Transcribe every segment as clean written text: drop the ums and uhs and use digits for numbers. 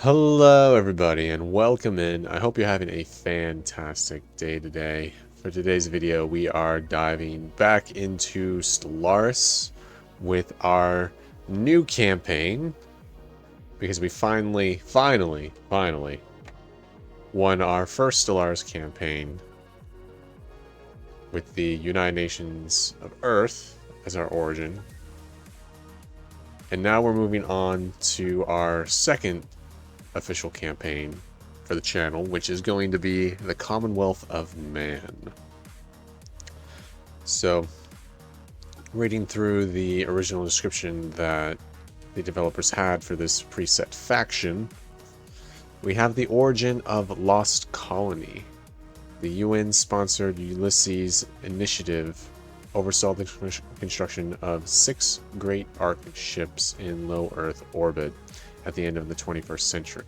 Hello everybody and welcome in. I hope you're having a fantastic day today. For today's video we are diving back into Stellaris with our new campaign because we finally won our first Stellaris campaign with the United Nations of Earth as our origin. And now we're moving on to our second official campaign for the channel, which is going to be the Commonwealth of Man. So, reading through the original description that the developers had for this preset faction, we have the origin of Lost Colony. The UN-sponsored Ulysses initiative oversaw the construction of 6 great Ark ships in low Earth orbit at the end of the 21st century.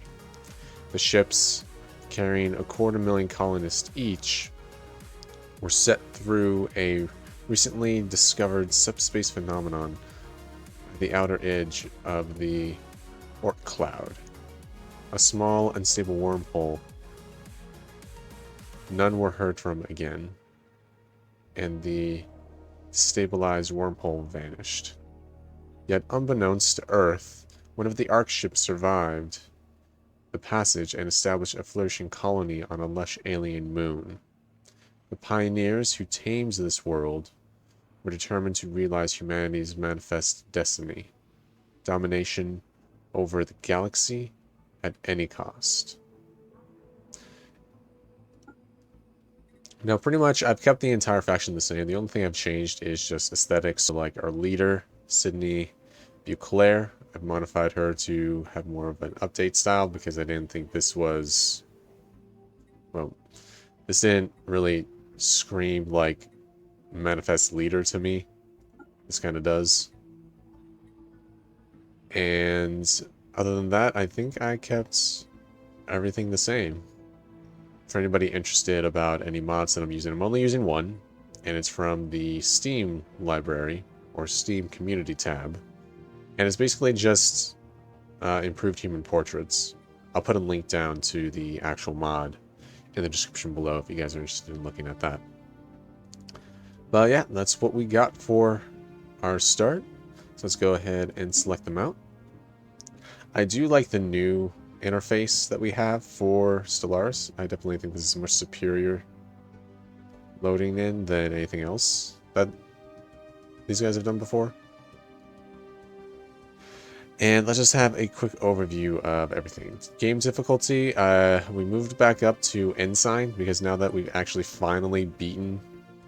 The ships, carrying 250,000 colonists each, were set through a recently discovered subspace phenomenon at the outer edge of the Oort cloud, a small, unstable wormhole. None were heard from again, and the stabilized wormhole vanished. Yet, unbeknownst to Earth, one of the Ark ships survived the passage and established a flourishing colony on a lush alien moon. The pioneers who tamed this world were determined to realize humanity's manifest destiny: domination over the galaxy at any cost. Now, pretty much, I've kept the entire faction the same. The only thing I've changed is just aesthetics. So, like, our leader, Sydney Buclair, I've modified her to have more of an update style because I didn't think this was... well, this didn't really scream like manifest leader to me. This kind of does. And other than that, I think I kept everything the same. For anybody interested about any mods that I'm using, I'm only using one, and it's from the Steam library, or Steam community tab. And it's basically just improved human portraits. I'll put a link down to the actual mod in the description below if you guys are interested in looking at that. But yeah, that's what we got for our start. So let's go ahead and select them out. I do like the new interface that we have for Stellaris. I definitely think this is much superior loading in than anything else that these guys have done before. And let's just have a quick overview of everything. Game difficulty, we moved back up to Ensign because now that we've actually finally beaten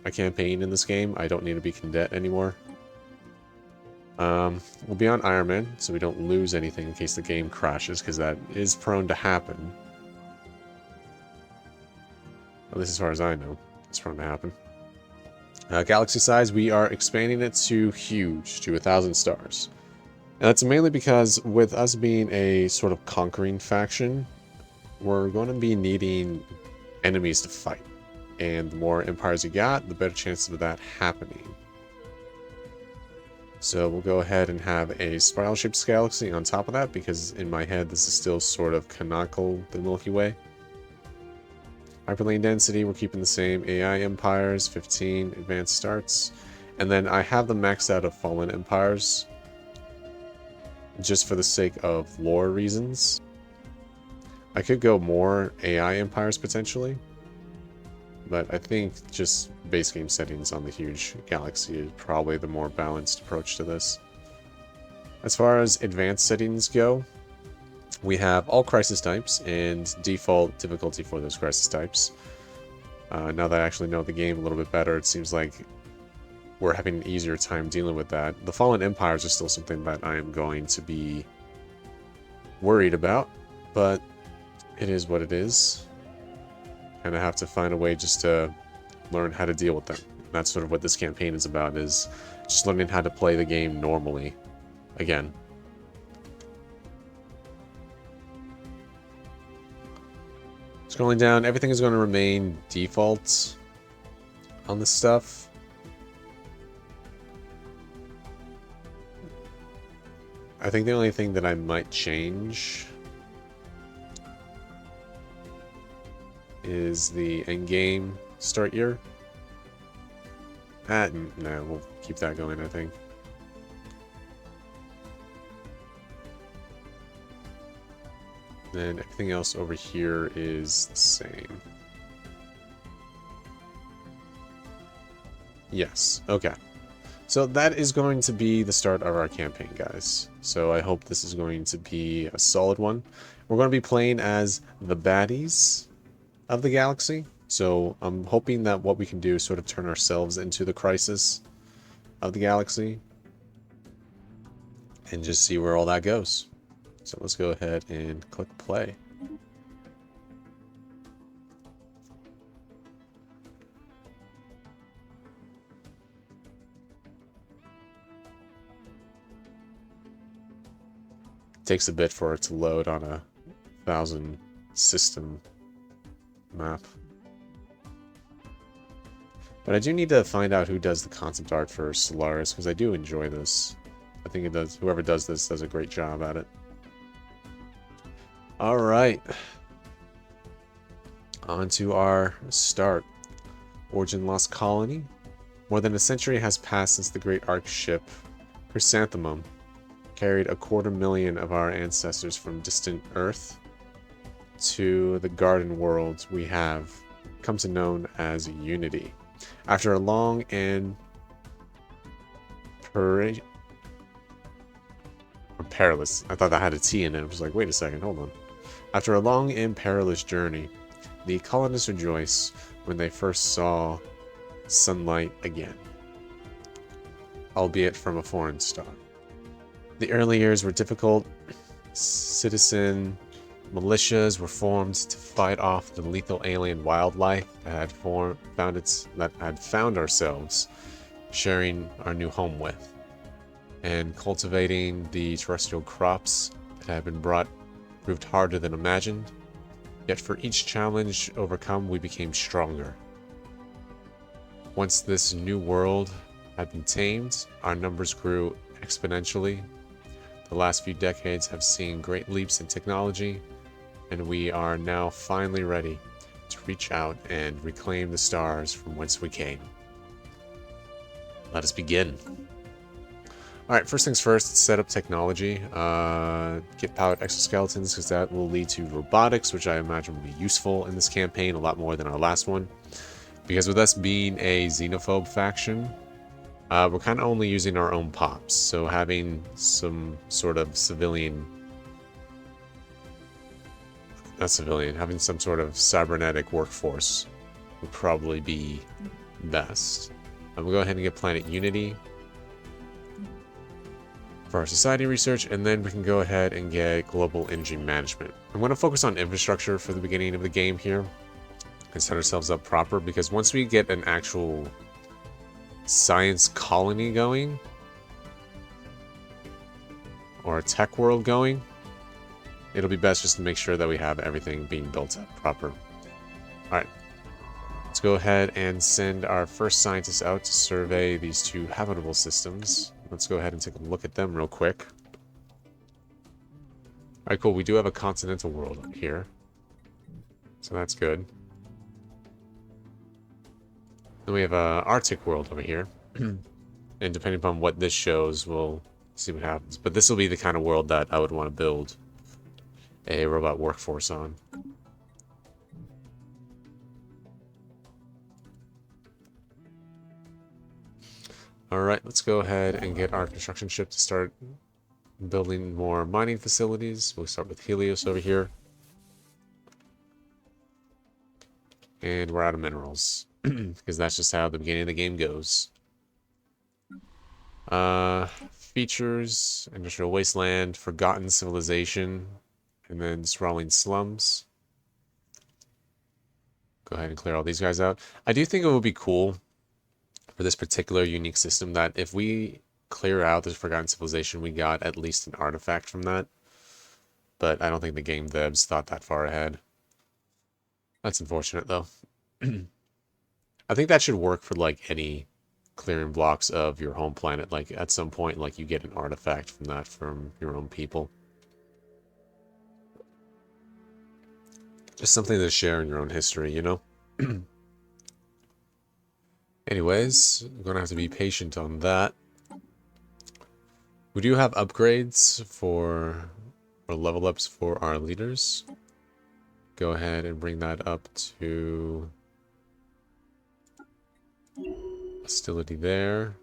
a campaign in this game, I don't need to be Cadet anymore. We'll be on Iron Man, so we don't lose anything in case the game crashes, because that is prone to happen. At least as far as I know, it's prone to happen. Galaxy size, we are expanding it to huge, to 1,000 stars. And that's mainly because with us being a sort of conquering faction, we're going to be needing enemies to fight. And the more empires you got, the better chance of that happening. So we'll go ahead and have a spiral-shaped galaxy on top of that, because in my head this is still sort of canonical, the Milky Way. Hyperlane density, we're keeping the same. AI empires, 15. Advanced starts. And then I have them maxed out of fallen empires, just for the sake of lore reasons. I could go more AI empires potentially, but I think just base game settings on the huge galaxy is probably the more balanced approach to this. As far as advanced settings go, we have all crisis types and default difficulty for those crisis types. Now that I actually know the game a little bit better, it seems like we're having an easier time dealing with that. The Fallen Empires are still something that I am going to be worried about, but it is what it is. And I have to find a way just to learn how to deal with them. And that's sort of what this campaign is about, is just learning how to play the game normally again. Scrolling down, everything is going to remain default on this stuff. I think the only thing that I might change is the end game start year. No, we'll keep that going, I think. Then everything else over here is the same. Yes, okay. So that is going to be the start of our campaign, guys. So I hope this is going to be a solid one. We're going to be playing as the baddies of the galaxy. So I'm hoping that what we can do is sort of turn ourselves into the crisis of the galaxy. And just see where all that goes. So let's go ahead and click play. Takes a bit for it to load on a 1,000 system map. But I do need to find out who does the concept art for Stellaris, because I do enjoy this. I think it does. Whoever does this does a great job at it. Alright. On to our start. Origin Lost Colony. More than a century has passed since the great Ark ship Chrysanthemum carried 250,000 of our ancestors from distant Earth to the garden world we have come to know as Unity. After a long and perilous, I thought that had a T in it. I was like, wait a second, hold on. After a long and perilous journey, the colonists rejoice when they first saw sunlight again, albeit from a foreign star. The early years were difficult. Citizen militias were formed to fight off the lethal alien wildlife that had found ourselves sharing our new home with, and cultivating the terrestrial crops that had been proved harder than imagined. Yet for each challenge overcome, we became stronger. Once this new world had been tamed, our numbers grew exponentially. The last few decades have seen great leaps in technology, and we are now finally ready to reach out and reclaim the stars from whence we came. Let us begin. Alright, first things first, set up technology. Get powered exoskeletons, because that will lead to robotics, which I imagine will be useful in this campaign a lot more than our last one. Because with us being a xenophobe faction, we're kind of only using our own pops, so having some sort of having some sort of cybernetic workforce would probably be best. We'll go ahead and get Planet Unity for our society research, and then we can go ahead and get global energy management. I'm going to focus on infrastructure for the beginning of the game here and set ourselves up proper, because once we get an actual science colony going, or a tech world going, it'll be best just to make sure that we have everything being built up proper. Alright, let's go ahead and send our first scientists out to survey these two habitable systems. Let's go ahead and take a look at them real quick. Alright, cool. We do have a continental world up here, so that's good. Then we have a Arctic world over here. And depending upon what this shows, we'll see what happens. But this will be the kind of world that I would want to build a robot workforce on. Alright, let's go ahead and get our construction ship to start building more mining facilities. We'll start with Helios over here. And we're out of minerals. Because that's just how the beginning of the game goes. Features, industrial wasteland, forgotten civilization, and then sprawling slums. Go ahead and clear all these guys out. I do think it would be cool for this particular unique system that if we clear out this forgotten civilization, we got at least an artifact from that. But I don't think the game devs thought that far ahead. That's unfortunate, though. I think that should work for, like, any clearing blocks of your home planet. Like, at some point, like, you get an artifact from that from your own people. Just something to share in your own history, you know? Anyways, I'm gonna have to be patient on that. We do have upgrades for or level ups for our leaders. Go ahead and bring that up to hostility there.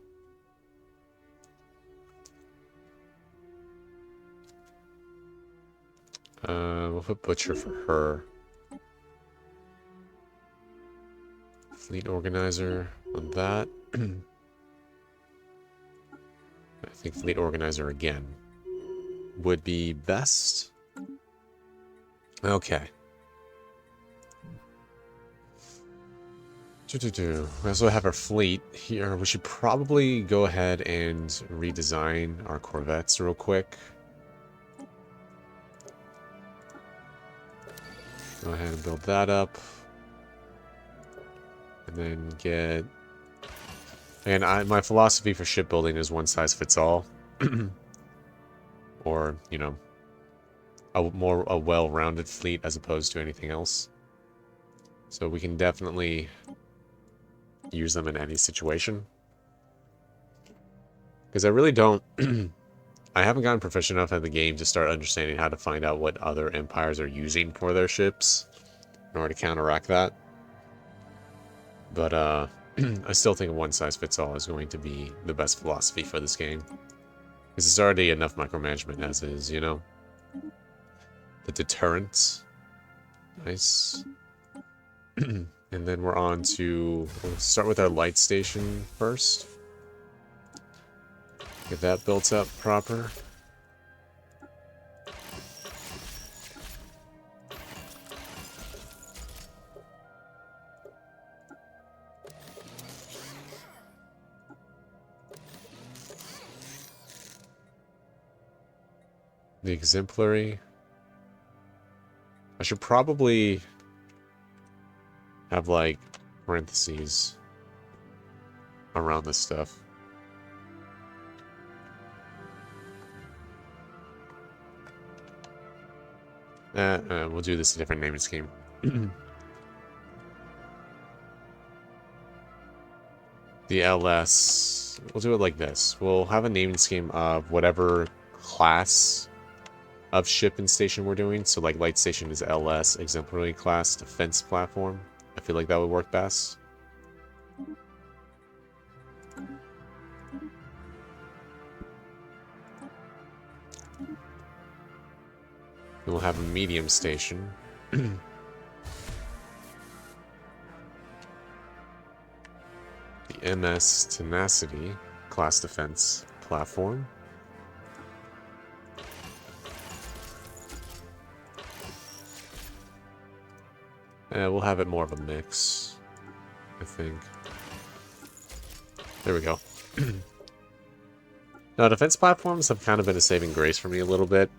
We'll put Butcher for her. Fleet Organizer on that. I think Fleet Organizer again would be best. Okay. We also have our fleet here. We should probably go ahead and redesign our corvettes real quick. Go ahead and build that up. And then get... And my philosophy for shipbuilding is one size fits all. Or, you know, a well-rounded fleet as opposed to anything else. So we can definitely use them in any situation. Because I really don't... I haven't gotten proficient enough at the game to start understanding how to find out what other empires are using for their ships in order to counteract that. But I still think one size fits all is going to be the best philosophy for this game. Because it's already enough micromanagement as is, you know? The deterrent. Nice. And then we're on to... We'll start with our light station first. Get that built up proper. The exemplary. I should probably have like parentheses around this stuff. We'll do this a different naming scheme. The LS, we'll do it like this. We'll have a naming scheme of whatever class of ship and station we're doing. So like light station is LS, exemplary class, defense platform. I feel like that would work best. Then we'll have a medium station. The MS Tenacity class defense platform. We'll have it more of a mix, I think. There we go. Now, defense platforms have kind of been a saving grace for me a little bit.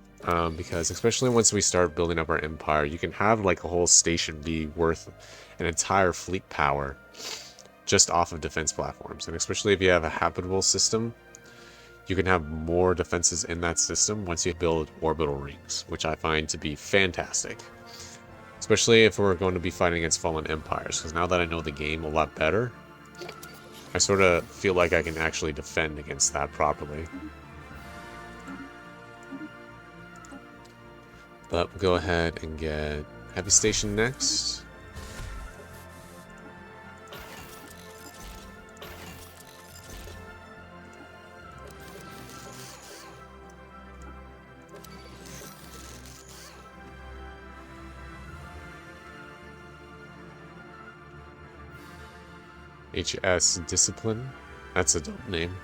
Because especially once we start building up our empire, you can have like a whole station be worth an entire fleet power just off of defense platforms. And especially if you have a habitable system, you can have more defenses in that system once you build orbital rings, which I find to be fantastic. Especially if we're going to be fighting against fallen empires, because now that I know the game a lot better, I sort of feel like I can actually defend against that properly. But we'll go ahead and get Heavy Station next. HS Discipline. That's a dope name.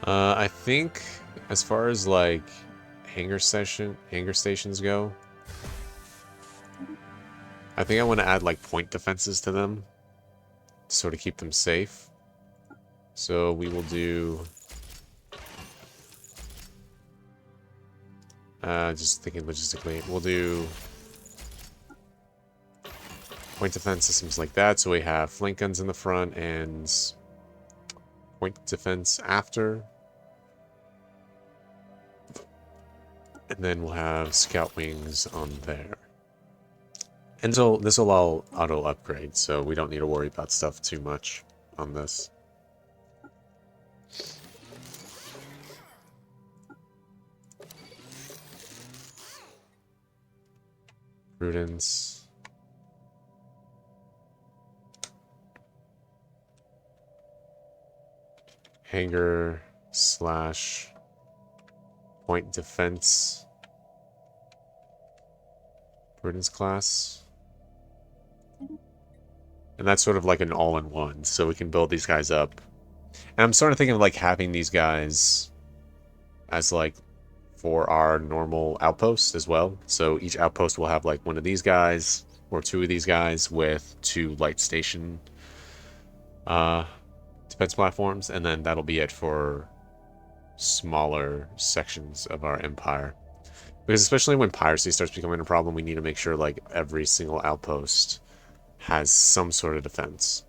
I think as far as like hangar stations go, I think I want to add like point defenses to them to sort of keep them safe. So we will do just thinking logistically, we'll do point defense systems like that. So we have flank guns in the front and point defense after. And then we'll have scout wings on there. And so this will all auto upgrade, so we don't need to worry about stuff too much on this. Prudence. Hangar / point defense. Prudence class. And that's sort of like an all-in-one, so we can build these guys up. And I'm starting to think of like having these guys as like for our normal outposts as well. So each outpost will have like one of these guys or two of these guys with 2 light station defense platforms, and then that'll be it for smaller sections of our empire. Because especially when piracy starts becoming a problem, we need to make sure like every single outpost has some sort of defense.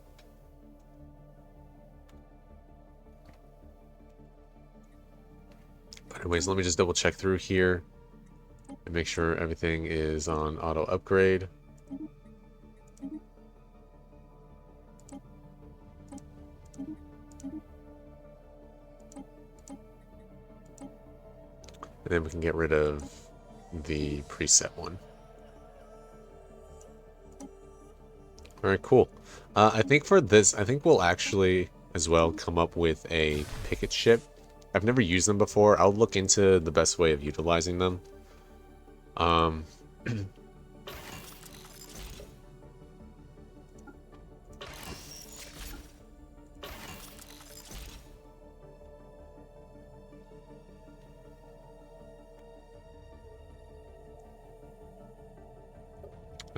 But anyways, let me just double check through here and make sure everything is on auto upgrade. And then we can get rid of the preset one. Alright, cool. I think for this, I think we'll actually as well come up with a picket ship. I've never used them before. I'll look into the best way of utilizing them.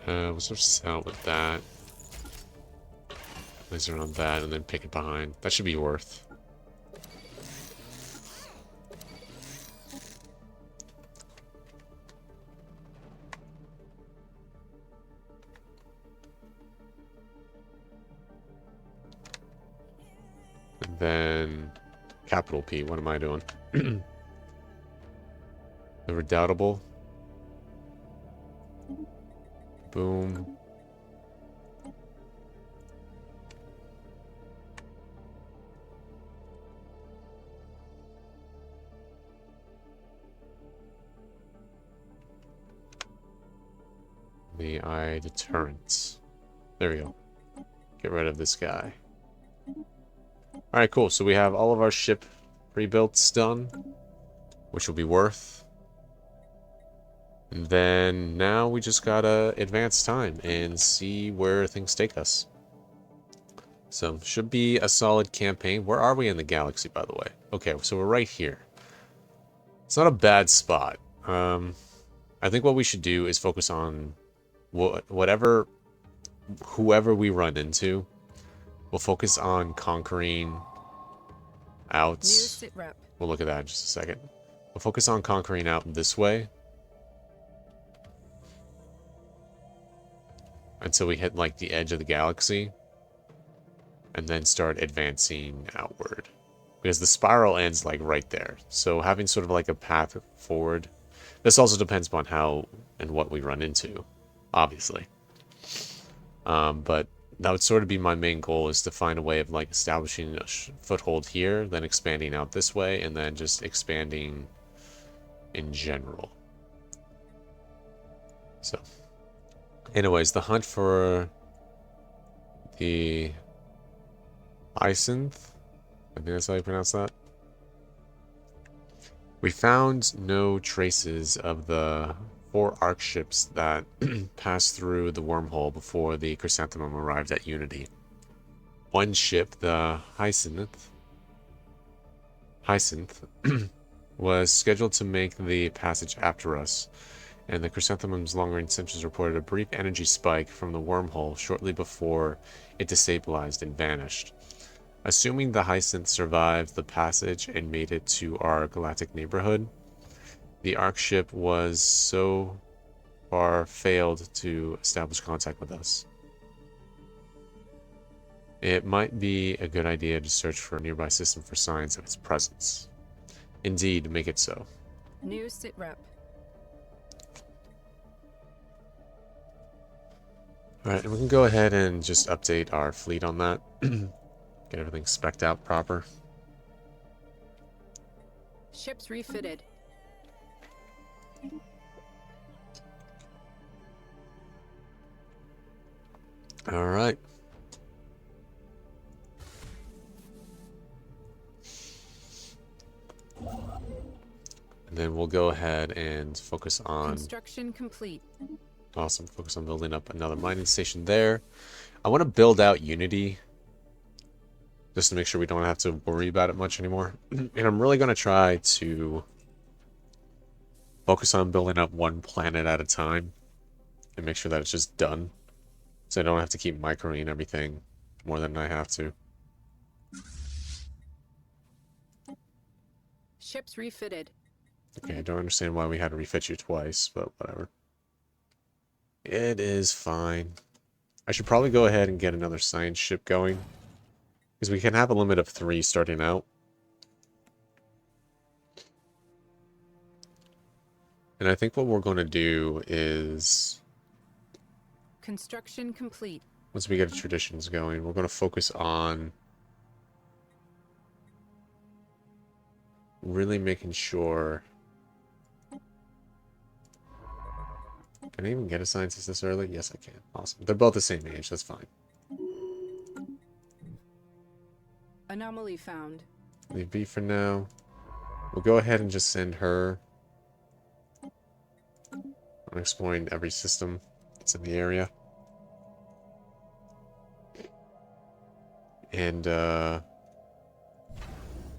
We'll sort of sell with that. Laser on that, and then pick it behind. That should be worth. And then capital P. What am I doing? The Redoubtable. Boom. The eye deterrent. There we go. Get rid of this guy. Alright, cool. So we have all of our ship pre-builts done, which will be worth. And then now we just gotta advance time and see where things take us. So, should be a solid campaign. Where are we in the galaxy, by the way? Okay, so we're right here. It's not a bad spot. I think what we should do is focus on whoever we run into. We'll focus on conquering out. We'll look at that in just a second. We'll focus on conquering out this way. Until we hit like the edge of the galaxy. And then start advancing outward. Because the spiral ends like right there. So having sort of like a path forward. This also depends upon how and what we run into. Obviously. But that would sort of be my main goal, is to find a way of like establishing a foothold here. Then expanding out this way. And then just expanding in general. So. Anyways, the hunt for the Hyacinth, I think that's how you pronounce that. We found no traces of the 4 arc ships that passed through the wormhole before the Chrysanthemum arrived at Unity. One ship, the Hyacinth, was scheduled to make the passage after us, and the Chrysanthemum's long-range sensors reported a brief energy spike from the wormhole shortly before it destabilized and vanished. Assuming the Hyacinth survived the passage and made it to our galactic neighborhood, the Ark ship was so far failed to establish contact with us. It might be a good idea to search for a nearby system for signs of its presence. Indeed, make it so. New sit rep. Alright, and we can go ahead and just update our fleet on that. Get everything spec'd out proper. Ships refitted. Alright. And then we'll go ahead and focus on... Construction complete. Awesome. Focus on building up another mining station there. I want to build out Unity, just to make sure we don't have to worry about it much anymore. And I'm really going to try to focus on building up one planet at a time and make sure that it's just done, so I don't have to keep microing everything more than I have to. Ships refitted. Okay, I don't understand why we had to refit you twice, but whatever. It is fine. I should probably go ahead and get another science ship going, because we can have a limit of 3 starting out. And I think what we're going to do is, Construction complete. once we get traditions going, we're going to focus on really making sure... Can I even get a scientist this early? Yes, I can. Awesome. They're both the same age. That's fine. Anomaly found. Leave B for now. We'll go ahead and just send her on exploring every system that's in the area. And,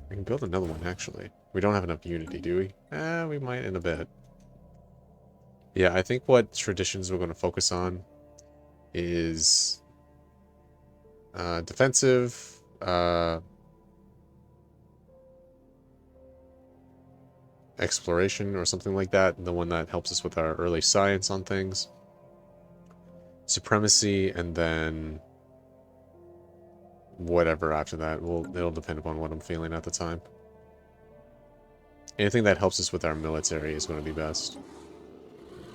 we can build another one, actually. We don't have enough Unity, do we? We might in a bit. Yeah, I think what traditions we're going to focus on is defensive, exploration or something like that, the one that helps us with our early science on things, supremacy, and then whatever after that. It'll depend upon what I'm feeling at the time. Anything that helps us with our military is going to be best.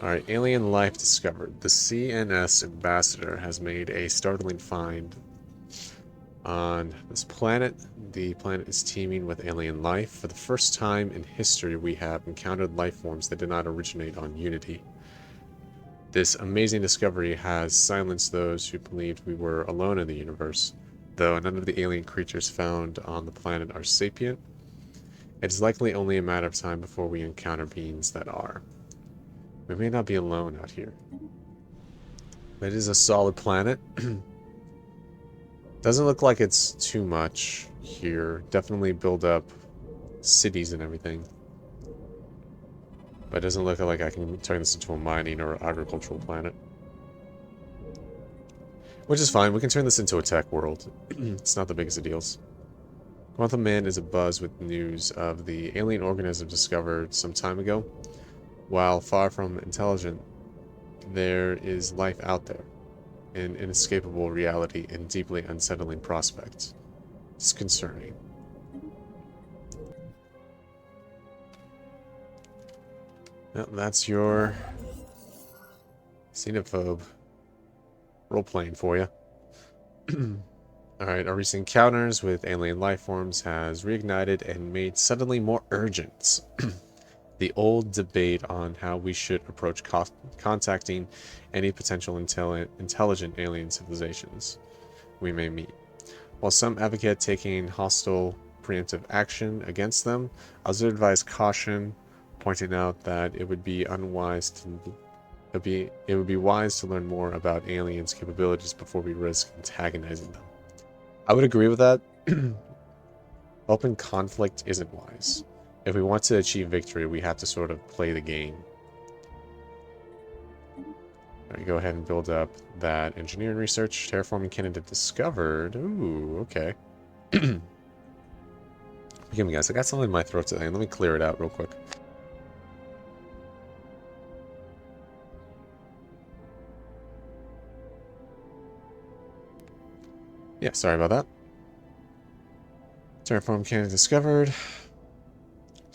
Alright, alien life discovered. The CNS ambassador has made a startling find on this planet. The planet is teeming with alien life. For the first time in history, we have encountered life forms that did not originate on Unity. This amazing discovery has silenced those who believed we were alone in the universe. Though none of the alien creatures found on the planet are sapient, it is likely only a matter of time before we encounter beings that are. We may not be alone out here. But it is a solid planet. Doesn't look like it's too much here. Definitely build up cities and everything. But it doesn't look like I can turn this into a mining or agricultural planet. Which is fine. We can turn this into a tech world. It's not the biggest of deals. Quantum Man is abuzz with news of the alien organism discovered some time ago. While far from intelligent, there is life out there. An inescapable reality and deeply unsettling prospects. It's concerning. Well, that's your xenophobe role-playing for you. Alright, our recent encounters with alien life forms has reignited and made suddenly more urgent the old debate on how we should approach contacting any potential intelligent alien civilizations we may meet. While some advocate taking hostile preemptive action against them, others advise caution, pointing out that it would be wise to learn more about aliens' capabilities before we risk antagonizing them. I would agree with that. Open conflict isn't wise. If we want to achieve victory, we have to sort of play the game. Alright, go ahead and build up that engineering research. Terraforming candidate discovered. Ooh, okay. Forgive me, guys. I got something in my throat today. Let me clear it out real quick. Yeah, sorry about that. Terraform candidate discovered.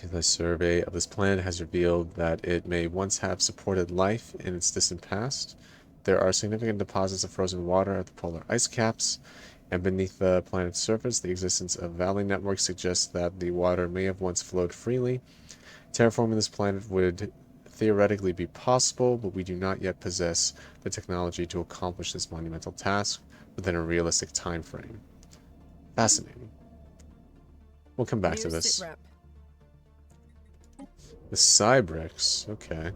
The survey of this planet has revealed that it may once have supported life in its distant past. There are significant deposits of frozen water at the polar ice caps, and beneath the planet's surface, the existence of valley networks suggests that the water may have once flowed freely. Terraforming this planet would theoretically be possible, but we do not yet possess the technology to accomplish this monumental task within a realistic time frame. Fascinating. We'll come back to New this. sitrep. The Cybrix, okay.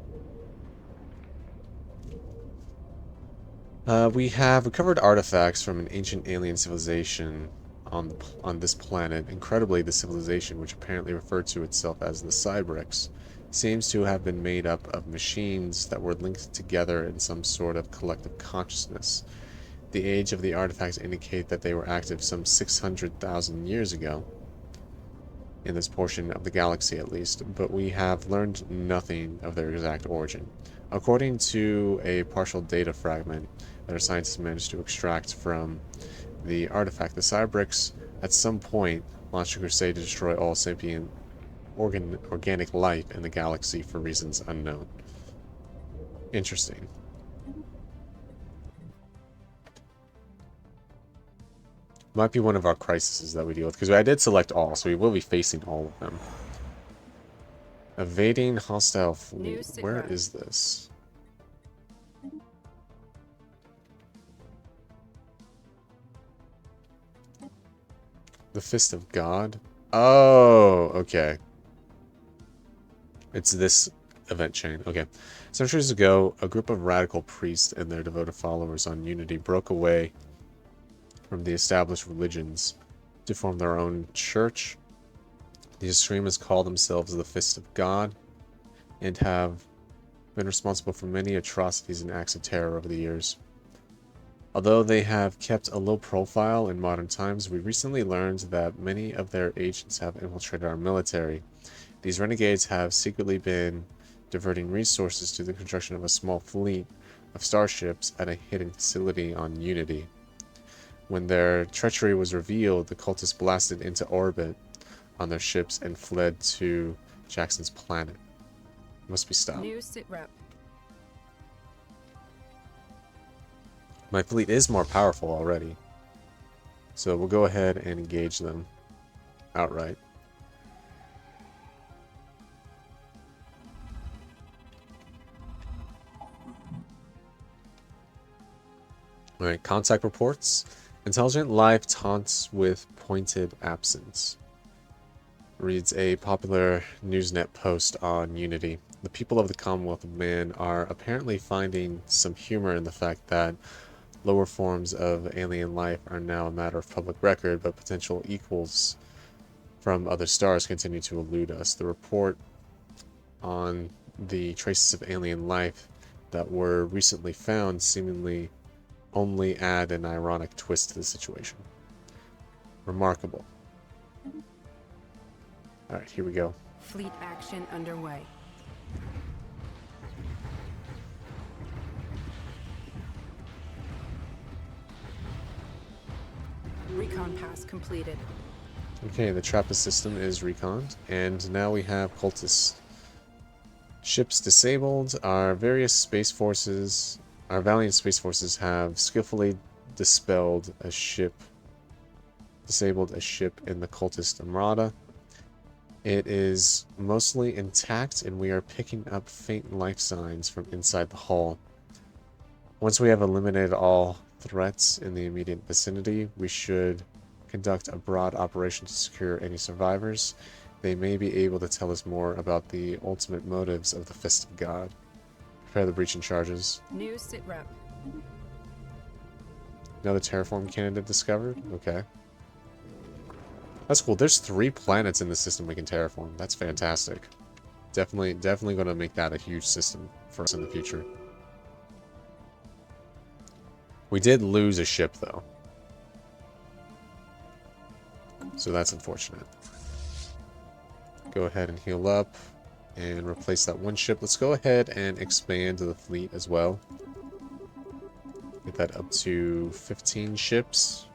We have recovered artifacts from an ancient alien civilization on this planet. Incredibly, the civilization, which apparently referred to itself as the Cybrix, seems to have been made up of machines that were linked together in some sort of collective consciousness. The age of the artifacts indicate that they were active some 600,000 years ago, in this portion of the galaxy at least, but we have learned nothing of their exact origin. According to a partial data fragment that our scientists managed to extract from the artifact, the Cybrix at some point launched a crusade to destroy all sentient organic life in the galaxy for reasons unknown. Interesting. Might be one of our crises that we deal with, because I did select all, so we will be facing all of them. Evading hostile fleet. Where is this? The Fist of God? Oh, okay. It's this event chain. Okay. Centuries ago, a group of radical priests and their devoted followers on Unity broke away from the established religions to form their own church. These extremists call themselves the Fist of God and have been responsible for many atrocities and acts of terror over the years. Although they have kept a low profile in modern times, we recently learned that many of their agents have infiltrated our military. These renegades have secretly been diverting resources to the construction of a small fleet of starships at a hidden facility on Unity. When their treachery was revealed, the cultists blasted into orbit on their ships and fled to Jackson's planet. Must be stopped. New sitrep. My fleet is more powerful already, so we'll go ahead and engage them outright. Alright, contact reports. Intelligent life taunts with pointed absence. Reads a popular Newsnet post on Unity. The people of the Commonwealth of Man are apparently finding some humor in the fact that lower forms of alien life are now a matter of public record, but potential equals from other stars continue to elude us. The report on the traces of alien life that were recently found seemingly only add an ironic twist to the situation. Remarkable. Alright, here we go. Fleet action underway. Recon pass completed. Okay, the Trappist system is reconned, and now we have cultists. Ships disabled. Our various space forces, our valiant space forces have skillfully disabled a ship in the cultist Armada. It is mostly intact, and we are picking up faint life signs from inside the hull. Once we have eliminated all threats in the immediate vicinity, we should conduct a broad operation to secure any survivors. They may be able to tell us more about the ultimate motives of the Fist of God. Prepare the breaching charges. New sitrep. Another terraform candidate discovered? Okay. That's cool. There's 3 planets in the system we can terraform. That's fantastic. Definitely going to make that a huge system for us in the future. We did lose a ship, though. So that's unfortunate. Go ahead and heal up and replace that one ship. Let's go ahead and expand the fleet as well. Get that up to 15 ships.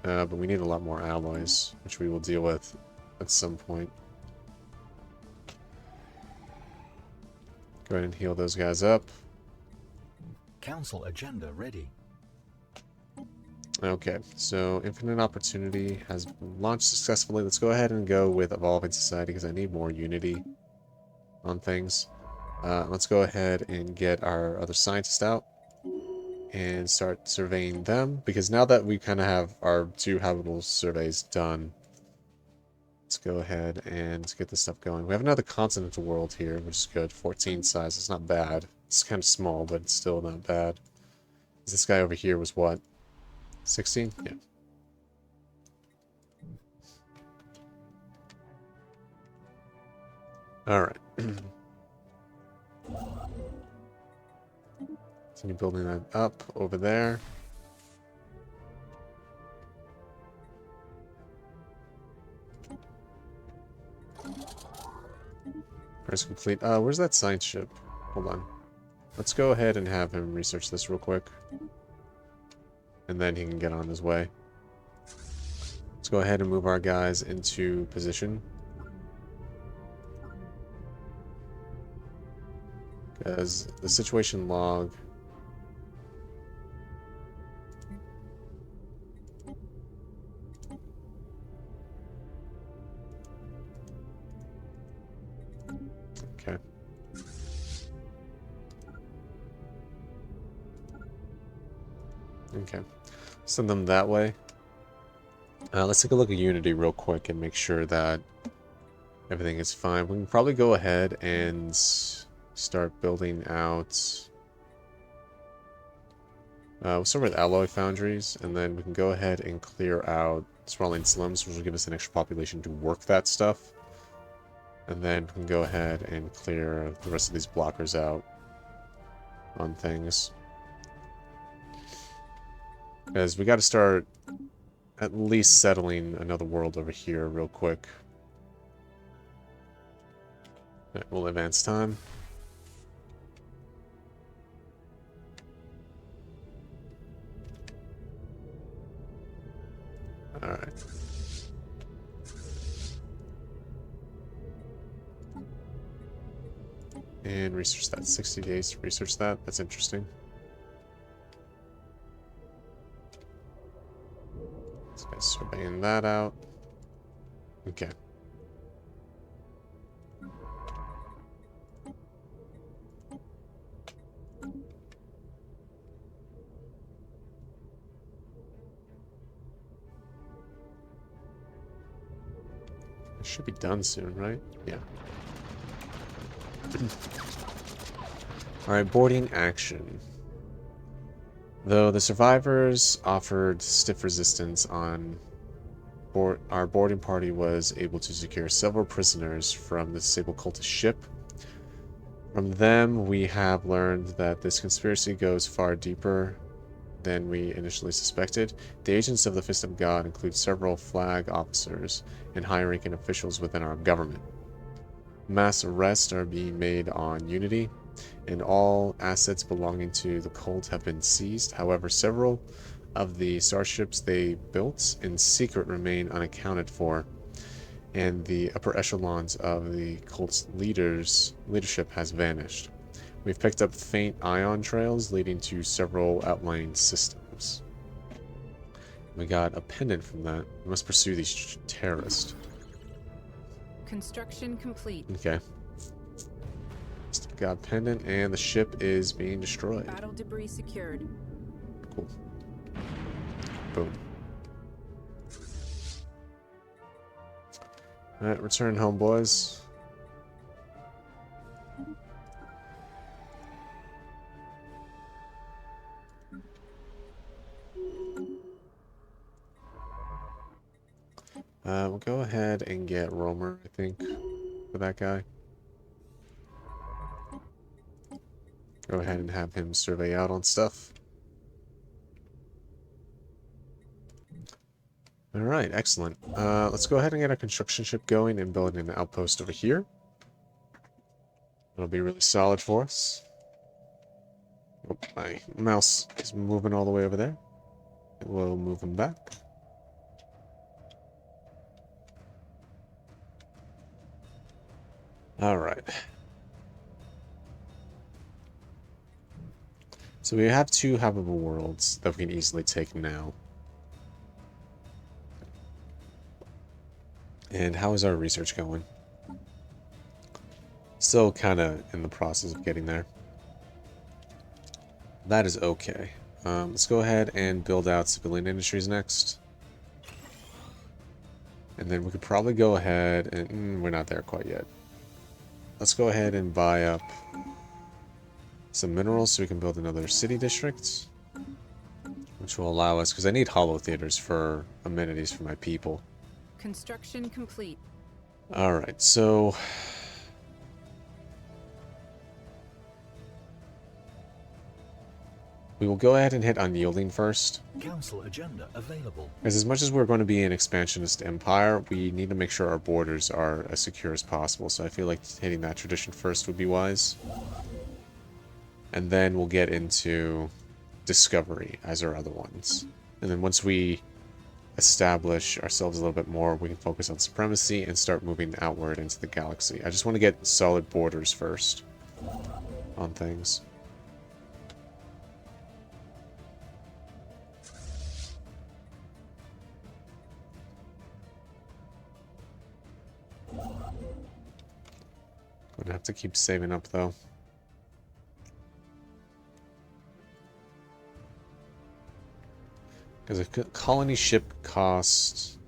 But we need a lot more alloys, which we will deal with at some point. Go ahead and heal those guys up. Council agenda ready. Okay, so Infinite Opportunity has been launched successfully. Let's go ahead and go with Evolving Society because I need more unity on things. Let's go ahead and get our other scientists out and start surveying them, because now that we kind of have our 2 habitable surveys done, let's go ahead and get this stuff going. We have another continental world here, which is good. 14 size. It's not bad. It's kind of small, but it's still not bad. This guy over here was what? 16? Yeah. Alright. Continue building that up over there. Press complete. Where's that science ship? Hold on. Let's go ahead and have him research this real quick. And then he can get on his way. Let's go ahead and move our guys into position. Because the situation log... Okay. Okay. Send them that way. Let's take a look at Unity real quick and make sure that everything is fine. We can probably go ahead and start building out... we'll start with alloy foundries, and then we can go ahead and clear out sprawling slums, which will give us an extra population to work that stuff. And then we can go ahead and clear the rest of these blockers out on things. Because we got to start at least settling another world over here real quick. Alright, we'll advance time. Alright. And research that. 60 days to research that. That's interesting. This guy's surveying that out. Okay. It should be done soon, right? Yeah. Alright, boarding action. Though the survivors offered stiff resistance on board, our boarding party was able to secure several prisoners from the disabled cultist ship. From them, we have learned that this conspiracy goes far deeper than we initially suspected. The agents of the Fist of God include several flag officers and high-ranking officials within our government. Mass arrests are being made on Unity, and all assets belonging to the cult have been seized. However, several of the starships they built in secret remain unaccounted for, and the upper echelons of the cult's leadership has vanished. We've picked up faint ion trails leading to several outlying systems. We got a pendant from that. We must pursue these terrorists. Construction complete. Okay. Got a pendant, and the ship is being destroyed. Battle debris secured. Cool. Boom. Alright, return home, boys. We'll go ahead and get Romer, I think, for that guy. Go ahead and have him survey out on stuff. Alright, excellent. Let's go ahead and get our construction ship going and build an outpost over here. It'll be really solid for us. Oh, my mouse is moving all the way over there. We'll move him back. Alright. So we have 2 habitable worlds that we can easily take now. And how is our research going? Still kind of in the process of getting there. That is okay. Let's go ahead and build out civilian industries next. And then we could probably go ahead and... we're not there quite yet. Let's go ahead and buy up some minerals so we can build another city district. Which will allow us... because I need hollow theaters for amenities for my people. Construction complete. Alright, so... we will go ahead and hit unyielding first. Council agenda available. Because as much as we're going to be an expansionist empire, we need to make sure our borders are as secure as possible. So I feel like hitting that tradition first would be wise. And then we'll get into discovery as our other ones. And then once we establish ourselves a little bit more, we can focus on supremacy and start moving outward into the galaxy. I just want to get solid borders first on things. Gonna have to keep saving up though. Because a colony ship costs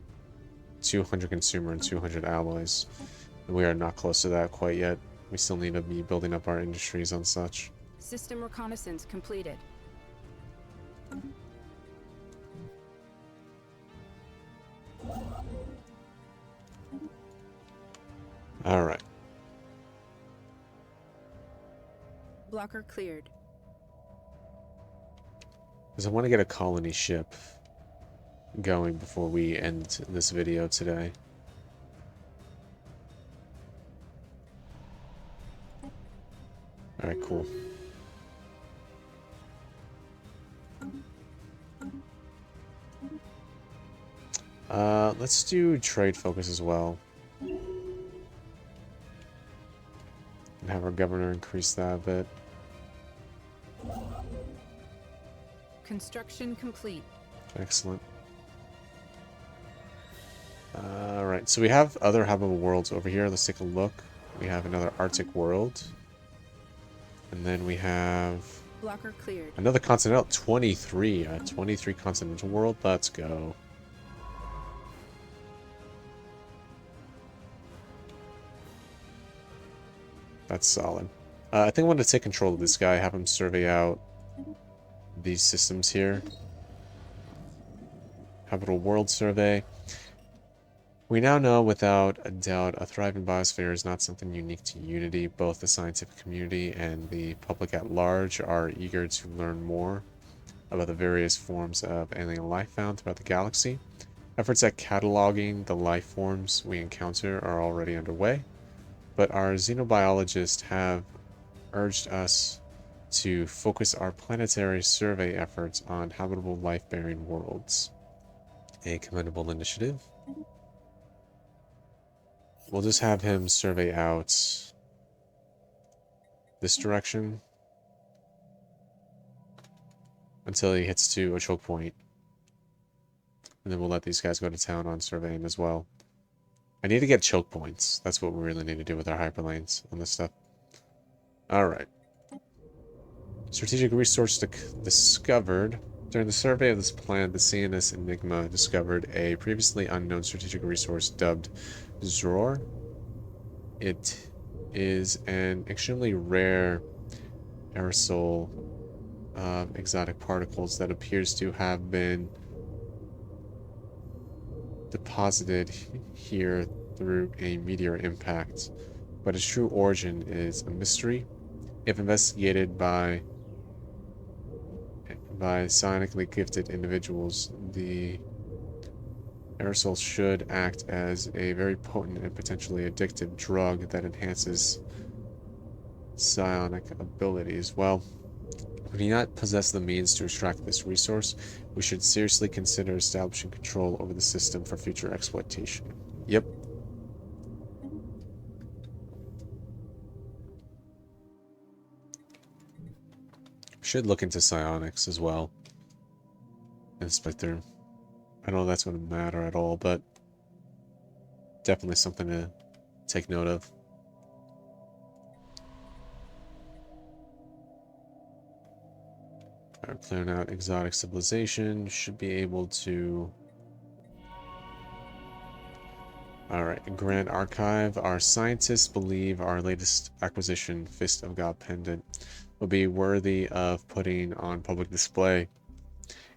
200 consumer and 200 alloys. And we are not close to that quite yet. We still need to be building up our industries and such. System reconnaissance completed. Alright. Blocker cleared. Because I want to get a colony ship going before we end this video today. Alright, cool. Let's do trade focus as well. And have our governor increase that a bit. Construction complete. Excellent. Alright, so we have other habitable worlds over here. Let's take a look. We have another Arctic world. And then we have Blocker cleared. another continental, 23. A 23 continental world. Let's go. That's solid. I think I want to take control of this guy, have him survey out these systems here. Habitable world survey. We now know without a doubt a thriving biosphere is not something unique to Unity. Both the scientific community and the public at large are eager to learn more about the various forms of alien life found throughout the galaxy. Efforts at cataloging the life forms we encounter are already underway, but our xenobiologists have urged us to focus our planetary survey efforts on habitable life-bearing worlds. A commendable initiative. We'll just have him survey out this direction until he hits to a choke point. And then we'll let these guys go to town on surveying as well. I need to get choke points. That's what we really need to do with our hyperlanes on this stuff. Alright. Strategic resource discovered. During the survey of this planet, the CNS Enigma discovered a previously unknown strategic resource dubbed Zror. It is an extremely rare aerosol of exotic particles that appears to have been deposited here through a meteor impact, but its true origin is a mystery. If investigated by psionically gifted individuals, the aerosol should act as a very potent and potentially addictive drug that enhances psionic abilities. Well, if we do not possess the means to extract this resource, we should seriously consider establishing control over the system for future exploitation. Yep. should look into psionics as well. And Spectre. I don't know if that's going to matter at all, but definitely something to take note of. Alright, clearing out exotic civilization. Should be able to... Alright, Grand Archive. Our scientists believe our latest acquisition, Fist of God Pendant, will be worthy of putting on public display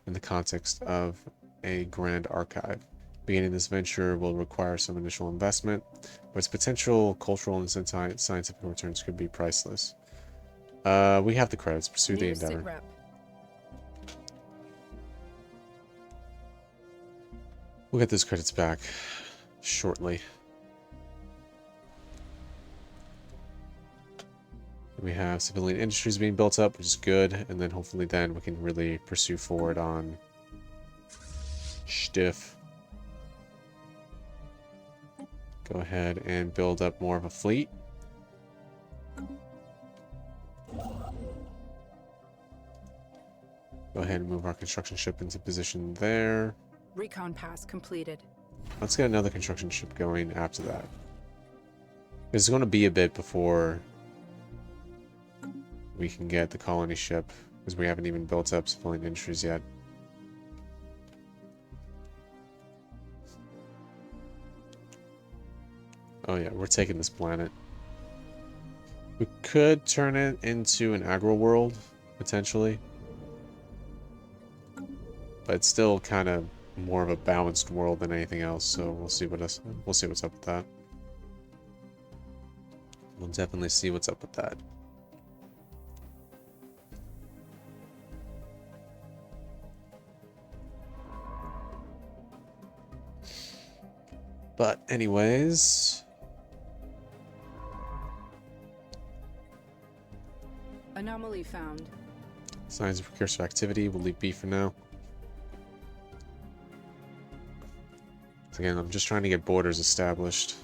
in the context of a Grand Archive. Beginning this venture will require some initial investment, but its potential cultural and scientific returns could be priceless. We have the credits. Pursue the New endeavor. sitrep. We'll get those credits back shortly. We have civilian industries being built up, which is good, and then hopefully then we can really pursue forward on Stiff. Go ahead and build up more of a fleet. Go ahead and move our construction ship into position there. Recon pass completed. Let's get another construction ship going after that. It's going to be a bit before we can get the colony ship, because we haven't even built up civilian industries yet. Oh yeah, we're taking this planet. We could turn it into an agro world, potentially. But it's still kind of more of a balanced world than anything else, so we'll see what's up with that. We'll definitely see what's up with that. But anyways, Anomaly found. signs of precursor activity. We'll leave B for now. Again, I'm just trying to get borders established.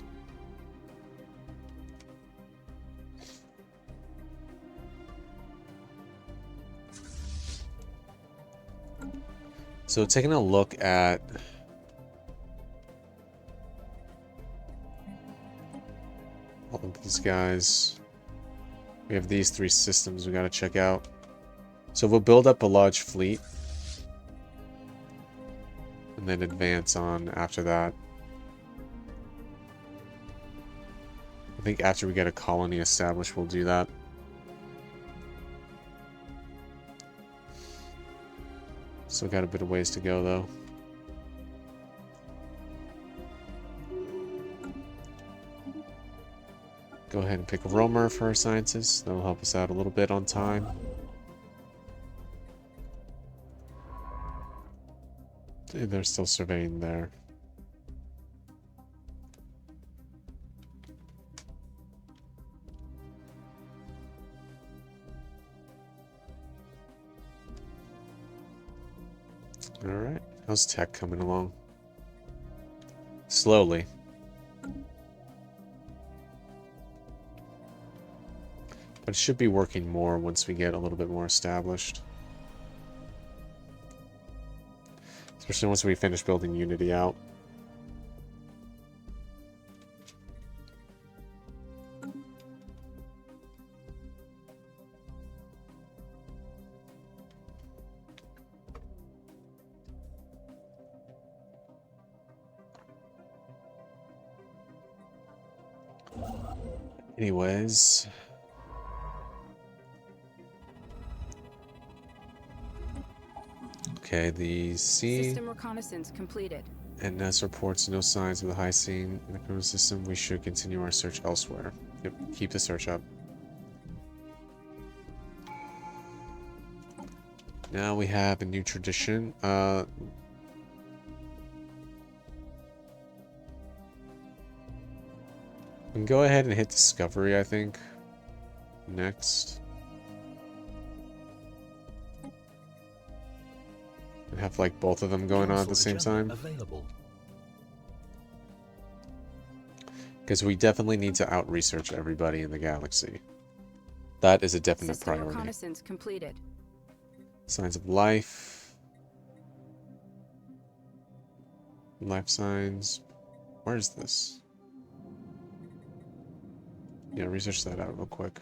So taking a look at all of these guys, we have these 3 systems we gotta check out. So we'll build up a large fleet and then advance on after that. I think after we get a colony established, we'll do that. Still got a bit of ways to go, though. Go ahead and pick a roamer for our scientists. That'll help us out a little bit on time. They're still surveying there. Alright, how's tech coming along? Slowly. But it should be working more once we get a little bit more established. Especially once we finish building Unity out. Anyways, okay, the C System reconnaissance completed. and NES reports no signs of the high scene in the criminal system. We should continue our search elsewhere. Yep, keep the search up. Now we have a new tradition. We can go ahead and hit Discovery, I think, next. And have like both of them going on at the same time. Because we definitely need to out-research everybody in the galaxy. That is a definite System priority. reconnaissance completed. Signs of life. Life signs. Where is this? Yeah, research that out real quick.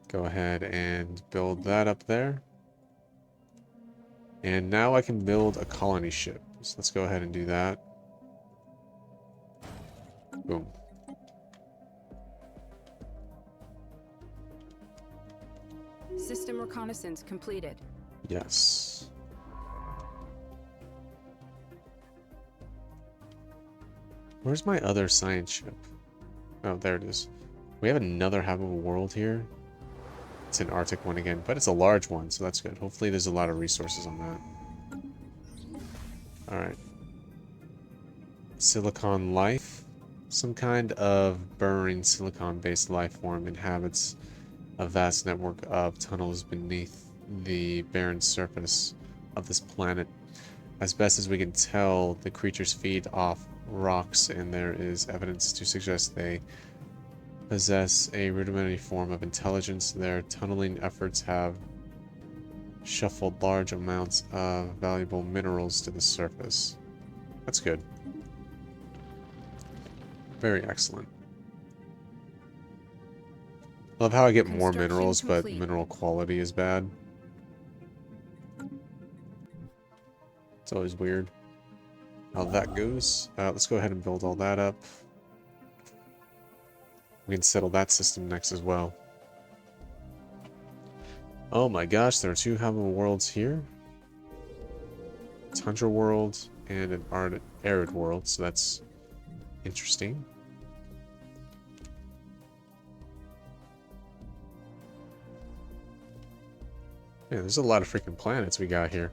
Go ahead and build that up there. And now I can build a colony ship. So let's go ahead and do that. Boom. System reconnaissance completed. Yes. Where's my other science ship? Oh, there it is. We have another habitable world here. It's an Arctic one again, but it's a large one, so that's good. Hopefully there's a lot of resources on that. Alright. Silicon life. Some kind of burrowing silicon-based life form inhabits a vast network of tunnels beneath the barren surface of this planet. As best as we can tell, the creatures feed off rocks, and there is evidence to suggest they possess a rudimentary form of intelligence. Their tunneling efforts have shuffled large amounts of valuable minerals to the surface. That's good. Very excellent. I love how I get more minerals, but mineral quality is bad. It's always weird how that goes. Let's go ahead and build all that up. We can settle that system next as well. Oh my gosh, there are 2 habitable worlds here. Tundra world and an arid world, so that's interesting. Yeah, there's a lot of freaking planets we got here.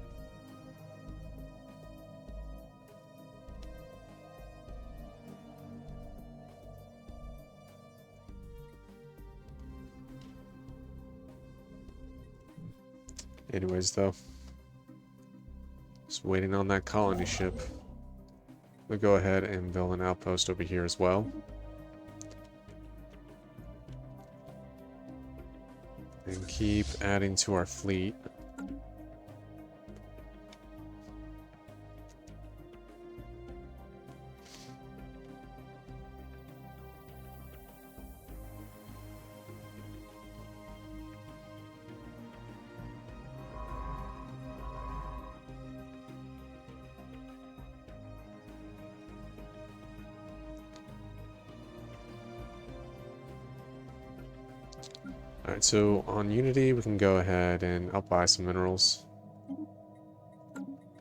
Anyways, though, just waiting on that colony ship. We'll go ahead and build an outpost over here as well. And keep adding to our fleet. Alright, so on Unity, we can go ahead and I'll buy some minerals.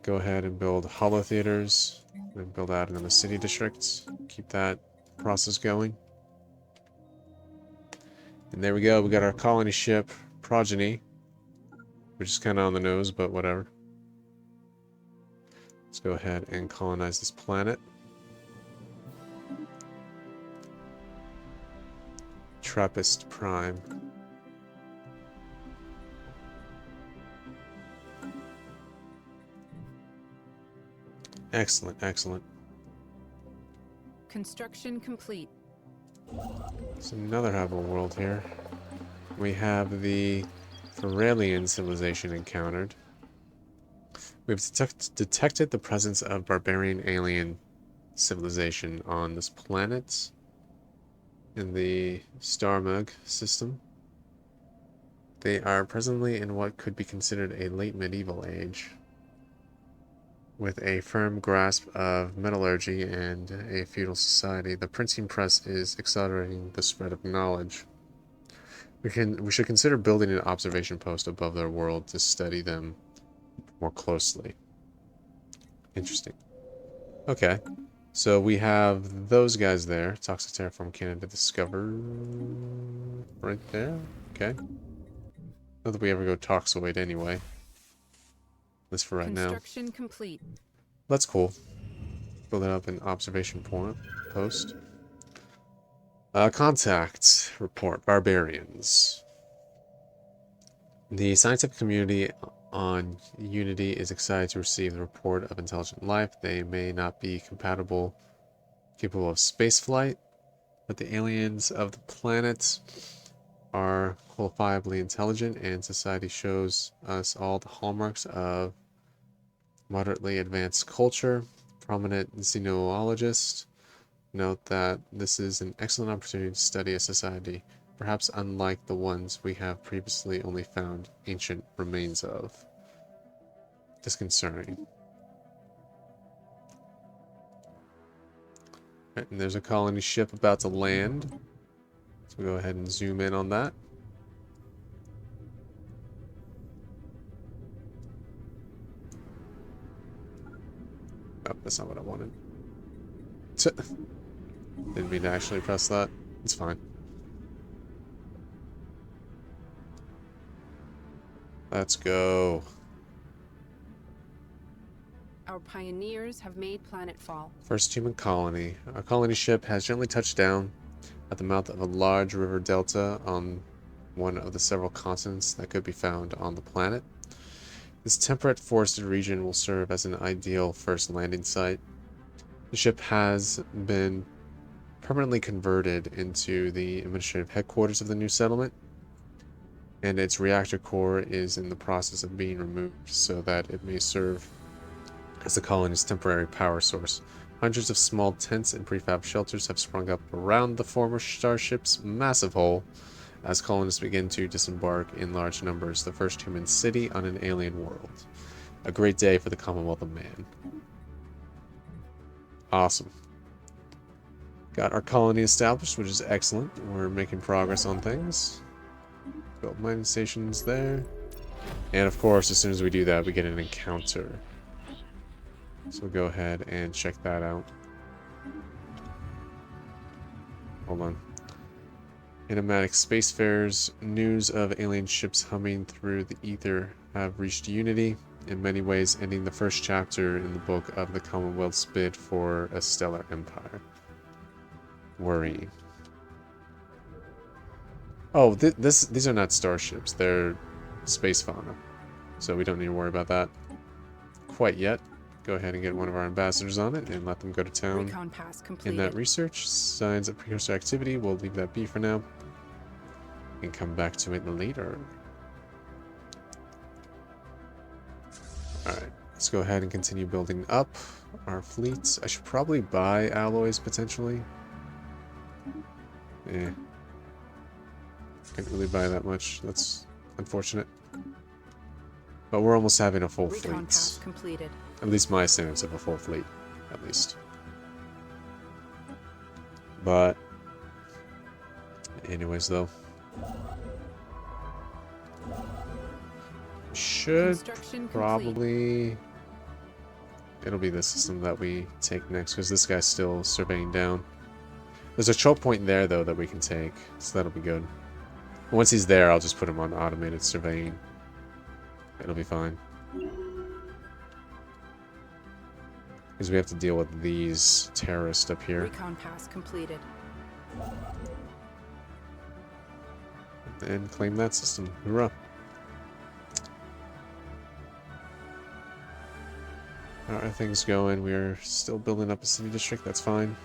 Go ahead and build hollow theaters, and build out another city district. Keep that process going. And there we go, we got our colony ship, Progeny, which is kind of on the nose, but whatever. Let's go ahead and colonize this planet. Trappist Prime. Excellent, excellent. Construction complete. There's another habitable world here. We have the Feralian civilization encountered. We've detected the presence of barbarian alien civilization on this planet in the Starmug system. They are presently in what could be considered a late medieval age, with a firm grasp of metallurgy and a feudal society. The printing press is accelerating the spread of knowledge. We should consider building an observation post above their world to study them more closely. Interesting. Okay, so we have those guys there. Toxic Terraform Canada discovered right there. Okay. Not that we ever go Toxoid anyway. At least for right now. Construction complete. That's cool. Building up an observation post. Contact report. Barbarians. The scientific community on Unity is excited to receive the report of intelligent life. They may not be capable of spaceflight, but the aliens of the planet are qualifiably intelligent, and society shows us all the hallmarks of moderately advanced culture. Prominent xenologists note that this is an excellent opportunity to study a society, perhaps unlike the ones we have previously only found ancient remains of. Disconcerting. Right, and there's a colony ship about to land. So we'll go ahead and zoom in on that. Oh, that's not what I wanted. Didn't mean to actually press that. It's fine. Let's go. Our pioneers have made planetfall. First human colony. Our colony ship has gently touched down at the mouth of a large river delta on one of the several continents that could be found on the planet. This temperate forested region will serve as an ideal first landing site. The ship has been permanently converted into the administrative headquarters of the new settlement, and its reactor core is in the process of being removed so that it may serve as the colony's temporary power source. Hundreds of small tents and prefab shelters have sprung up around the former starship's massive hull as colonists begin to disembark in large numbers, the first human city on an alien world. A great day for the Commonwealth of Man. Awesome. Got our colony established, which is excellent. We're making progress on things. Built mining stations there. And of course, as soon as we do that, we get an encounter. So we'll go ahead and check that out. Hold on. Enigmatic spacefarers, news of alien ships humming through the ether have reached unity, in many ways ending the first chapter in the book of the Commonwealth's bid for a stellar empire. Worrying. Oh, these are not starships. They're space fauna. So we don't need to worry about that quite yet. Go ahead and get one of our ambassadors on it and let them go to town Recon pass completed. in that research. Signs of precursor activity, we'll leave that be for now and come back to it later. Alright, let's go ahead and continue building up our fleets. I should probably buy alloys potentially. Can't really buy that much. That's unfortunate. But we're almost having a full Recon fleet. pass completed. At least my standards of a full fleet, at least. But, anyways, though, should Construction complete. probably it'll be the system that we take next because this guy's still surveying down. There's a choke point there though that we can take, so that'll be good. Once he's there, I'll just put him on automated surveying. It'll be fine. Because we have to deal with these terrorists up here. Recon pass completed. And claim that system. Hoorah. How are things going? We're still building up a city district. That's fine.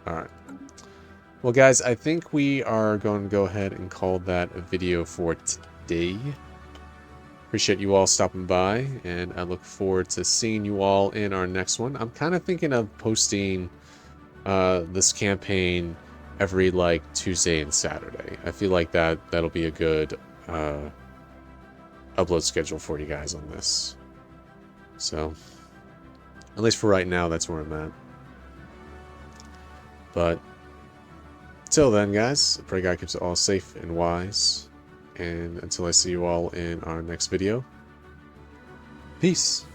Alright. Well, guys, I think we are going to go ahead and call that a video for today. Appreciate you all stopping by, and I look forward to seeing you all in our next one. I'm kind of thinking of posting this campaign every, like, Tuesday and Saturday. I feel like that'll be a good upload schedule for you guys on this. So, at least for right now, that's where I'm at. But, till then, guys, I pray God keeps it all safe and wise. And until I see you all in our next video, peace.